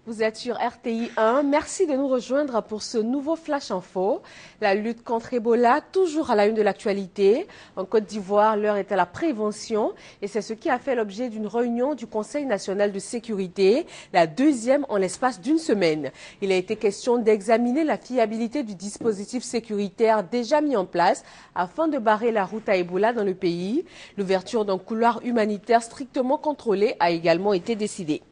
Vous êtes sur RTI 1. Merci de nous rejoindre pour ce nouveau Flash Info. La lutte contre Ebola, toujours à la une de l'actualité. En Côte d'Ivoire, l'heure est à la prévention et c'est ce qui a fait l'objet d'une réunion du Conseil national de sécurité, la deuxième en l'espace d'une semaine. Il a été question d'examiner la fiabilité du dispositif sécuritaire déjà mis en place afin de barrer la route à Ebola dans le pays. L'ouverture d'un couloir humanitaire strictement contrôlé a également été décidée.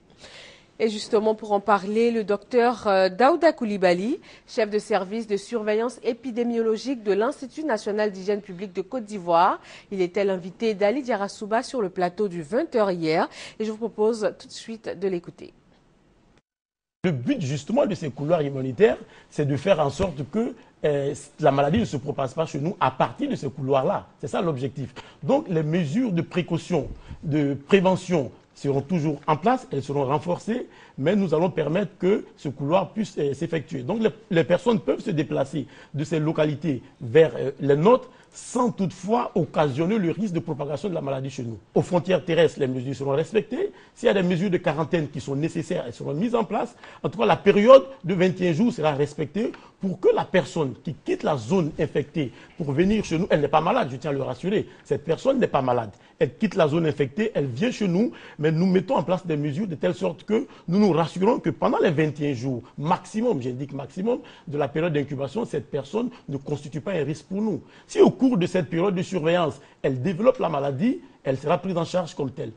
Et justement, pour en parler, le docteur Daouda Coulibaly, chef de service de surveillance épidémiologique de l'Institut national d'hygiène publique de Côte d'Ivoire. Il était l'invité d'Ali Diarasouba sur le plateau du 20h hier. Et je vous propose tout de suite de l'écouter. Le but justement de ces couloirs humanitaires, c'est de faire en sorte que la maladie ne se propage pas chez nous à partir de ces couloirs-là. C'est ça l'objectif. Donc les mesures de précaution, de prévention, seront toujours en place, elles seront renforcées, mais nous allons permettre que ce couloir puisse s'effectuer. Donc les personnes peuvent se déplacer de ces localités vers les nôtres sans toutefois occasionner le risque de propagation de la maladie chez nous. Aux frontières terrestres, les mesures seront respectées. S'il y a des mesures de quarantaine qui sont nécessaires, elles seront mises en place. En tout cas, la période de 21 jours sera respectée pour que la personne qui quitte la zone infectée pour venir chez nous, elle n'est pas malade, je tiens à le rassurer. Cette personne n'est pas malade. Elle quitte la zone infectée, elle vient chez nous, mais nous mettons en place des mesures de telle sorte que nous nous rassurons que pendant les 21 jours maximum, j'indique maximum, de la période d'incubation, cette personne ne constitue pas un risque pour nous. Si au cours de cette période de surveillance, elle développe la maladie, elle sera prise en charge comme telle.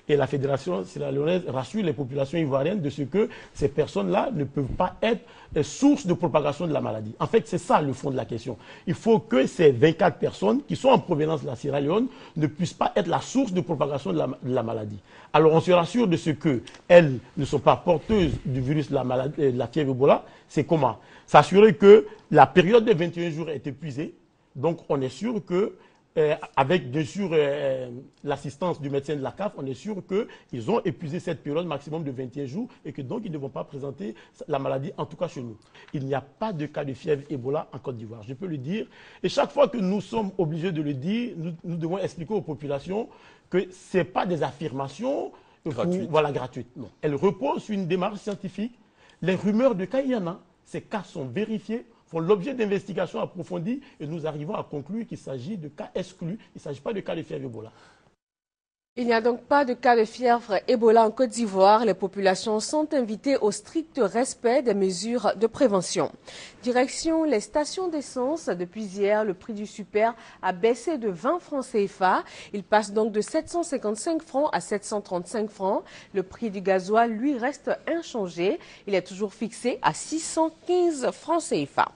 Et la Fédération sierra-léonaise rassure les populations ivoiriennes de ce que ces personnes-là ne peuvent pas être source de propagation de la maladie. En fait, c'est ça le fond de la question. Il faut que ces 24 personnes qui sont en provenance de la Sierra Leone ne puissent pas être la source de propagation de la maladie. Alors on se rassure de ce qu'elles ne sont pas porteuses du virus de la fièvre Ebola. C'est comment? S'assurer que la période de 21 jours est épuisée. Donc on est sûr que avec bien sûr l'assistance du médecin de la CAF, on est sûr qu'ils ont épuisé cette période maximum de 21 jours et que donc ils ne vont pas présenter la maladie, en tout cas chez nous. Il n'y a pas de cas de fièvre Ebola en Côte d'Ivoire, je peux le dire. Et chaque fois que nous sommes obligés de le dire, nous devons expliquer aux populations que ce n'est pas des affirmations gratuites. Non. Elles reposent sur une démarche scientifique. Les rumeurs de cas, il y en a. Ces cas sont vérifiés, font l'objet d'investigations approfondies et nous arrivons à conclure qu'il s'agit de cas exclus, il ne s'agit pas de cas de fièvre Ebola. Il n'y a donc pas de cas de fièvre Ebola en Côte d'Ivoire. Les populations sont invitées au strict respect des mesures de prévention. Direction les stations d'essence. Depuis hier, le prix du super a baissé de 20 francs CFA. Il passe donc de 755 francs à 735 francs. Le prix du gasoil, lui, reste inchangé. Il est toujours fixé à 615 francs CFA.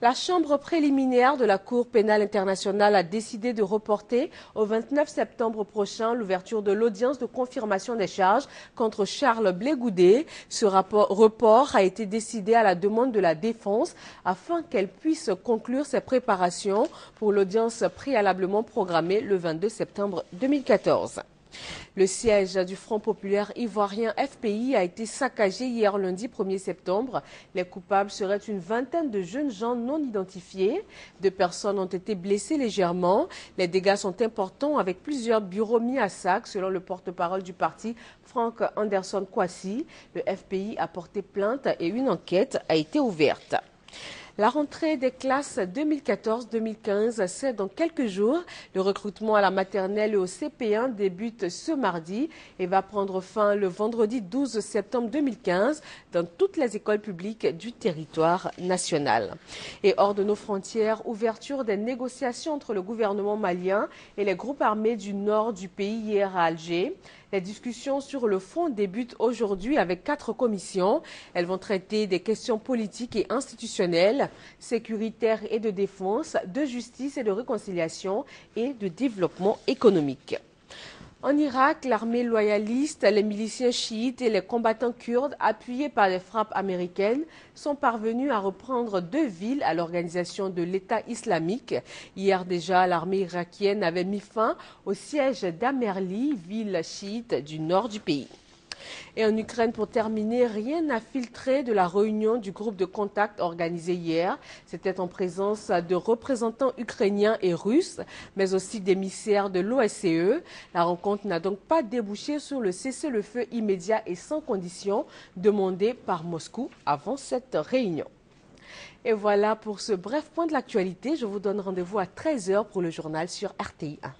La chambre préliminaire de la Cour pénale internationale a décidé de reporter au 29 septembre prochain l'ouverture de l'audience de confirmation des charges contre Charles Blé Goudé. Ce report a été décidé à la demande de la défense afin qu'elle puisse conclure ses préparations pour l'audience préalablement programmée le 22 septembre 2014. Le siège du Front populaire ivoirien FPI a été saccagé hier lundi 1er septembre. Les coupables seraient une vingtaine de jeunes gens non identifiés. 2 personnes ont été blessées légèrement. Les dégâts sont importants avec plusieurs bureaux mis à sac selon le porte-parole du parti, Frank Anderson Kwasi. Le FPI a porté plainte et une enquête a été ouverte. La rentrée des classes 2014-2015, c'est dans quelques jours. Le recrutement à la maternelle et au CP1 débute ce mardi et va prendre fin le vendredi 12 septembre 2015 dans toutes les écoles publiques du territoire national. Et hors de nos frontières, ouverture des négociations entre le gouvernement malien et les groupes armés du nord du pays hier à Alger. Les discussions sur le fond débutent aujourd'hui avec 4 commissions. Elles vont traiter des questions politiques et institutionnelles, sécuritaires et de défense, de justice et de réconciliation et de développement économique. En Irak, l'armée loyaliste, les miliciens chiites et les combattants kurdes, appuyés par les frappes américaines, sont parvenus à reprendre 2 villes à l'organisation de l'État islamique. Hier déjà, l'armée irakienne avait mis fin au siège d'Amerli, ville chiite du nord du pays. Et en Ukraine, pour terminer, rien n'a filtré de la réunion du groupe de contact organisé hier. C'était en présence de représentants ukrainiens et russes, mais aussi d'émissaires de l'OSCE. La rencontre n'a donc pas débouché sur le cessez-le-feu immédiat et sans condition demandé par Moscou avant cette réunion. Et voilà pour ce bref point de l'actualité. Je vous donne rendez-vous à 13 h pour le journal sur RTI 1.